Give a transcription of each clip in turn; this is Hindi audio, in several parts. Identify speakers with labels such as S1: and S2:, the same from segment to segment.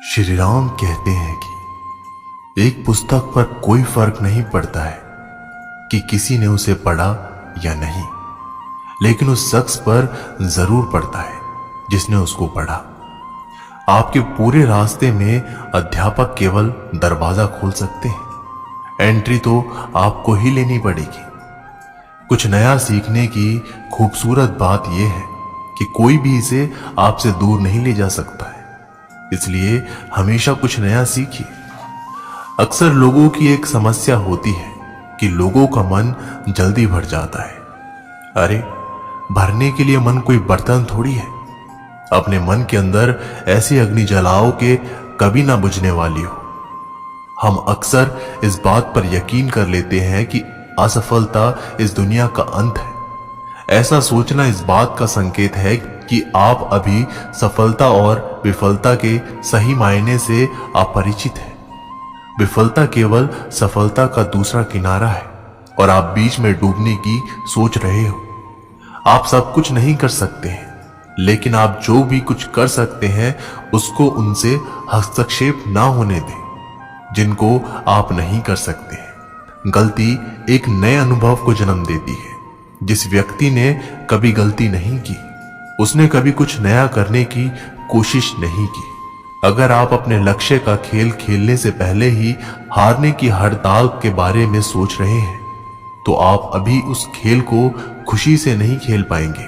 S1: श्री राम कहते हैं कि एक पुस्तक पर कोई फर्क नहीं पड़ता है कि किसी ने उसे पढ़ा या नहीं, लेकिन उस शख्स पर जरूर पड़ता है जिसने उसको पढ़ा। आपके पूरे रास्ते में अध्यापक केवल दरवाजा खोल सकते हैं, एंट्री तो आपको ही लेनी पड़ेगी। कुछ नया सीखने की खूबसूरत बात यह है कि कोई भी इसे आपसे दूर नहीं ले जा सकता है, इसलिए हमेशा कुछ नया सीखिए। अक्सर लोगों की एक समस्या होती है कि लोगों का मन जल्दी भर जाता है। अरे, भरने के लिए मन कोई बर्तन थोड़ी है। अपने मन के अंदर ऐसी अग्नि जलाओ कि कभी ना बुझने वाली हो। हम अक्सर इस बात पर यकीन कर लेते हैं कि असफलता इस दुनिया का अंत है। ऐसा सोचना इस बात का संकेत है कि आप अभी सफलता और विफलता के सही मायने से अपरिचित हैं। विफलता केवल सफलता का दूसरा किनारा है और आप बीच में डूबने की सोच रहे हो। आप सब कुछ नहीं कर सकते हैं, लेकिन आप जो भी कुछ कर सकते हैं उसको उनसे हस्तक्षेप ना होने दें जिनको आप नहीं कर सकते हैं। गलती एक नए अनुभव को जन्म देती है। जिस व्यक्ति ने कभी गलती नहीं की, उसने कभी कुछ नया करने की कोशिश नहीं की। अगर आप अपने लक्ष्य का खेल खेलने से पहले ही हारने की हड़ताल के बारे में सोच रहे हैं, तो आप अभी उस खेल को खुशी से नहीं खेल पाएंगे।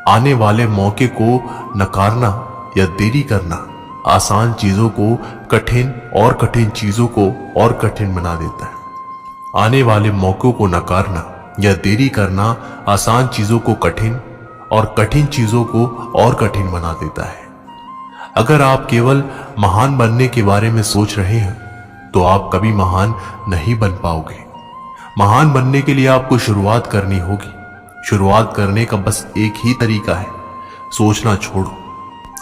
S1: आने वाले मौके को नकारना या देरी करना आसान चीजों को कठिन और कठिन चीजों को और कठिन बना देता है। आने वाले मौकों को नकारना या देरी करना आसान चीजों को कठिन और कठिन चीजों को और कठिन बना देता है। अगर आप केवल महान बनने के बारे में सोच रहे हैं, तो आप कभी महान नहीं बन पाओगे। महान बनने के लिए आपको शुरुआत करनी होगी। शुरुआत करने का बस एक ही तरीका है, सोचना छोड़ो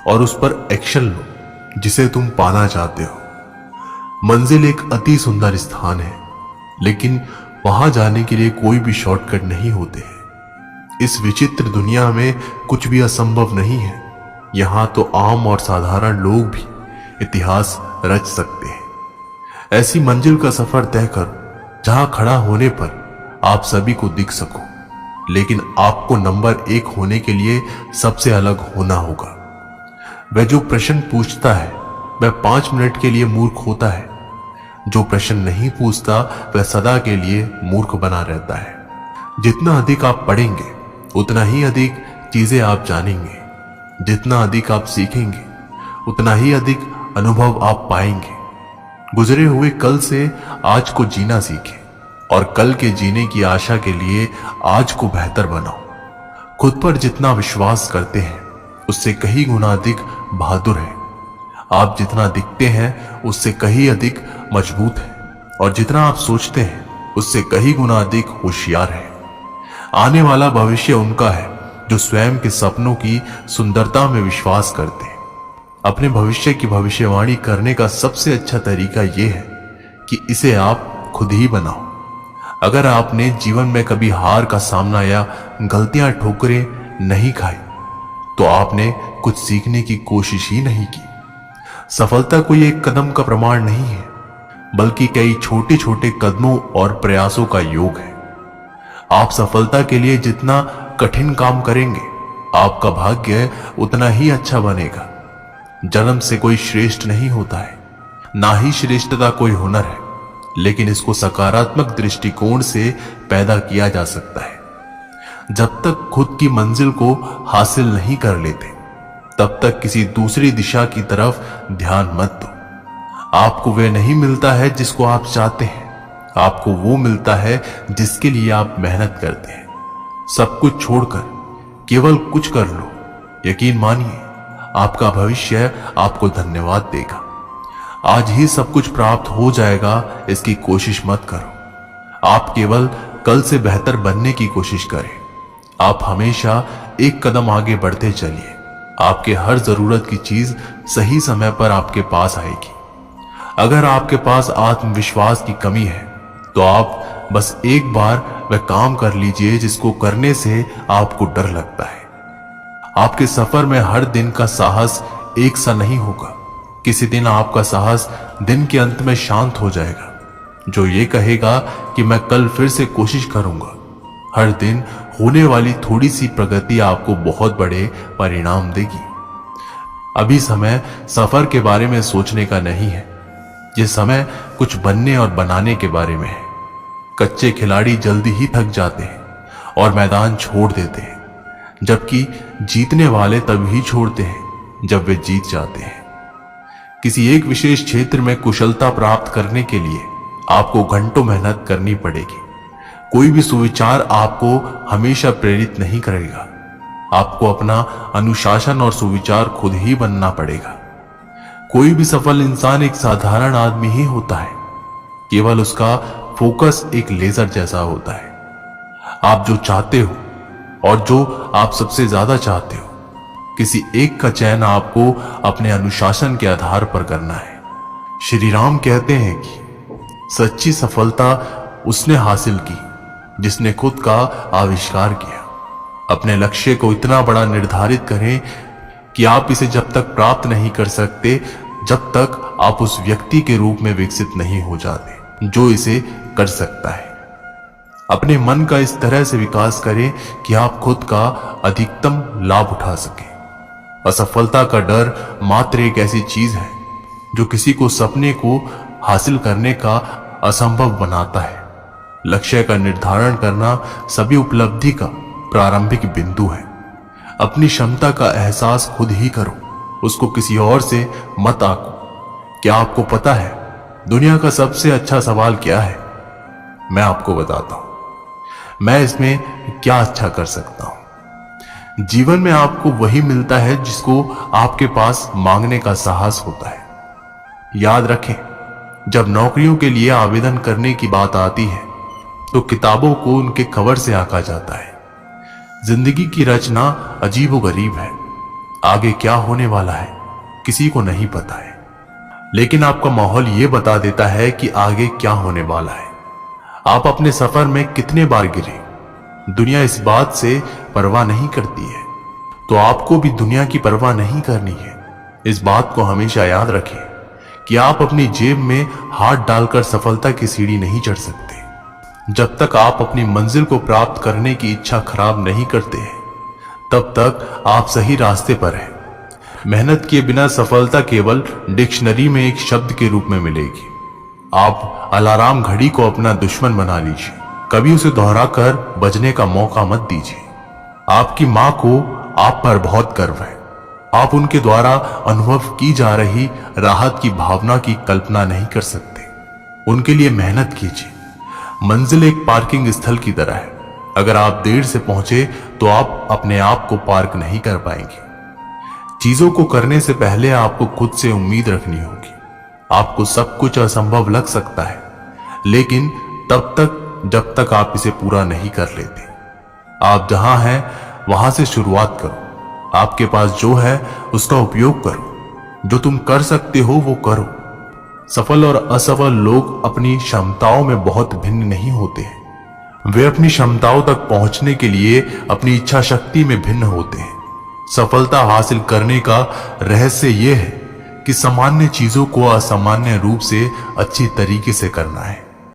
S1: और उस पर एक्शन लो जिसे तुम पाना चाहते हो। मंजिल एक अति सुंदर स्थान है, लेकिन वहां जाने के लिए कोई भी शॉर्टकट नहीं होते हैं। इस विचित्र दुनिया में कुछ भी असंभव नहीं है। यहां तो आम और साधारण लोग भी इतिहास रच सकते हैं। ऐसी मंजिल का सफर तय करो जहां खड़ा होने पर आप सभी को दिख सको, लेकिन आपको नंबर 1 होने के लिए सबसे अलग होना होगा। वह जो प्रश्न पूछता है वह 5 मिनट के लिए मूर्ख होता है। जो प्रश्न नहीं पूछता वह सदा के लिए मूर्ख बना रहता है। जितना अधिक आप पढ़ेंगे उतना ही अधिक चीजें आप जानेंगे। जितना अधिक आप सीखेंगे उतना ही अधिक अनुभव आप पाएंगे। गुजरे हुए कल से आज को जीना सीखें और कल के जीने की आशा के लिए आज को बेहतर बनाओ। खुद पर जितना विश्वास करते हैं उससे कहीं गुना अधिक बहादुर है। आप जितना दिखते हैं उससे कहीं अधिक मजबूत है और जितना आप सोचते हैं उससे कहीं गुना अधिक होशियार है। आने वाला भविष्य उनका है जो स्वयं के सपनों की सुंदरता में विश्वास करते हैं। अपने भविष्य की भविष्यवाणी करने का सबसे अच्छा तरीका यह है कि इसे आप खुद ही बनाओ। अगर आपने जीवन में कभी हार का सामना या गलतियां ठोकरें नहीं खाई, तो आपने कुछ सीखने की कोशिश ही नहीं की। सफलता कोई एक कदम का प्रमाण नहीं है, बल्कि कई छोटे छोटे कदमों और प्रयासों का योग है। आप सफलता के लिए जितना कठिन काम करेंगे, आपका भाग्य उतना ही अच्छा बनेगा। जन्म से कोई श्रेष्ठ नहीं होता है, ना ही श्रेष्ठता कोई हुनर है, लेकिन इसको सकारात्मक दृष्टिकोण से पैदा किया जा सकता है। जब तक खुद की मंजिल को हासिल नहीं कर लेते, तब तक किसी दूसरी दिशा की तरफ ध्यान मत दो। आपको वह नहीं मिलता है जिसको आप चाहते हैं, आपको वो मिलता है जिसके लिए आप मेहनत करते हैं। सब कुछ छोड़कर केवल कुछ कर लो। यकीन मानिए, आपका भविष्य आपको धन्यवाद देगा। आज ही सब कुछ प्राप्त हो जाएगा, इसकी कोशिश मत करो। आप केवल कल से बेहतर बनने की कोशिश करें। आप हमेशा एक कदम आगे बढ़ते चलिए। आपके हर जरूरत की चीज सही समय पर आपके पास आएगी। अगर आपके पास आत्मविश्वास की कमी है, तो आप बस एक बार वह काम कर लीजिए जिसको करने से आपको डर लगता है। आपके सफर में हर दिन का साहस एक सा नहीं होगा, किसी दिन आपका साहस दिन के अंत में शांत हो जाएगा, जो ये कहेगा कि मैं कल फिर से कोशिश करूंगा। हर दिन होने वाली थोड़ी सी प्रगति आपको बहुत बड़े परिणाम देगी। अभी समय सफर के बारे में सोचने का नहीं है, ये समय कुछ बनने और बनाने के बारे में है। कच्चे खिलाड़ी जल्दी ही थक जाते हैं और मैदान छोड़ देते हैं, जबकि जीतने वाले तभी छोड़ते हैं जब वे जीत जाते हैं। किसी एक विशेष क्षेत्र में कुशलता प्राप्त करने के लिए आपको घंटों मेहनत करनी पड़ेगी। कोई भी सुविचार आपको हमेशा प्रेरित नहीं करेगा। आपको अपना अनुशासन और सुविचार खुद ही बनना पड़ेगा। कोई भी सफल इंसान एक साधारण आदमी ही होता है, केवल उसका फोकस एक लेजर जैसा होता है। आप जो चाहते हो और जो आप सबसे ज्यादा चाहते हो, किसी एक का चयन आपको अपने अनुशासन के आधार पर करना है। श्री राम कहते हैं कि सच्ची सफलता उसने हासिल की जिसने खुद का आविष्कार किया। अपने लक्ष्य को इतना बड़ा निर्धारित करें कि आप इसे जब तक प्राप्त नहीं कर सकते, जब तक आप उस व्यक्ति के रूप में विकसित नहीं हो जाते जो इसे कर सकता है। अपने मन का इस तरह से विकास करें कि आप खुद का अधिकतम लाभ उठा सकें। असफलता का डर मात्र एक ऐसी चीज है जो किसी को सपने को हासिल करने का असंभव बनाता है। लक्ष्य का निर्धारण करना सभी उपलब्धि का प्रारंभिक बिंदु है। अपनी क्षमता का एहसास खुद ही करो, उसको किसी और से मत आंको। क्या आपको पता है दुनिया का सबसे अच्छा सवाल क्या है? मैं आपको बताता हूं। मैं इसमें क्या अच्छा कर सकता हूं? जीवन में आपको वही मिलता है जिसको आपके पास मांगने का साहस होता है। याद रखें, जब नौकरियों के लिए आवेदन करने की बात आती है तो किताबों को उनके कवर से आंका जाता है। जिंदगी की रचना अजीबोगरीब है। आगे क्या होने वाला है किसी को नहीं पता है, लेकिन आपका माहौल यह बता देता है कि आगे क्या होने वाला है। आप अपने सफर में कितने बार गिरे, दुनिया इस बात से परवाह नहीं करती है, तो आपको भी दुनिया की परवाह नहीं करनी है। इस बात को हमेशा याद रखें कि आप अपनी जेब में हाथ डालकर सफलता की सीढ़ी नहीं चढ़ सकते। जब तक आप अपनी मंजिल को प्राप्त करने की इच्छा खराब नहीं करते हैं, तब तक आप सही रास्ते पर हैं। मेहनत किए बिना सफलता केवल डिक्शनरी में एक शब्द के रूप में मिलेगी। आप अलार्म घड़ी को अपना दुश्मन बना लीजिए, कभी उसे दोहराकर बजने का मौका मत दीजिए। आपकी मां को आप पर बहुत गर्व है। आप उनके द्वारा अनुभव की जा रही राहत की भावना की कल्पना नहीं कर सकते। उनके लिए मेहनत कीजिए। मंजिल एक पार्किंग स्थल की तरह है। अगर आप देर से पहुंचे तो आप अपने आप को पार्क नहीं कर पाएंगे। चीजों को करने से पहले आपको खुद से उम्मीद रखनी होगी। आपको सब कुछ असंभव लग सकता है, लेकिन तब तक जब तक आप इसे पूरा नहीं कर लेते। आप जहां हैं वहां से शुरुआत करो। आपके पास जो है उसका उपयोग करो। जो तुम कर सकते हो वो करो। सफल और असफल लोग अपनी क्षमताओं में बहुत भिन्न नहीं होते हैं। वे अपनी क्षमताओं तक पहुंचने के लिए अपनी इच्छा शक्ति में भिन्न होते हैं। सफलता हासिल करने का रहस्य यह है कि सामान्य चीजों को असामान्य रूप से अच्छी तरीके से करना है।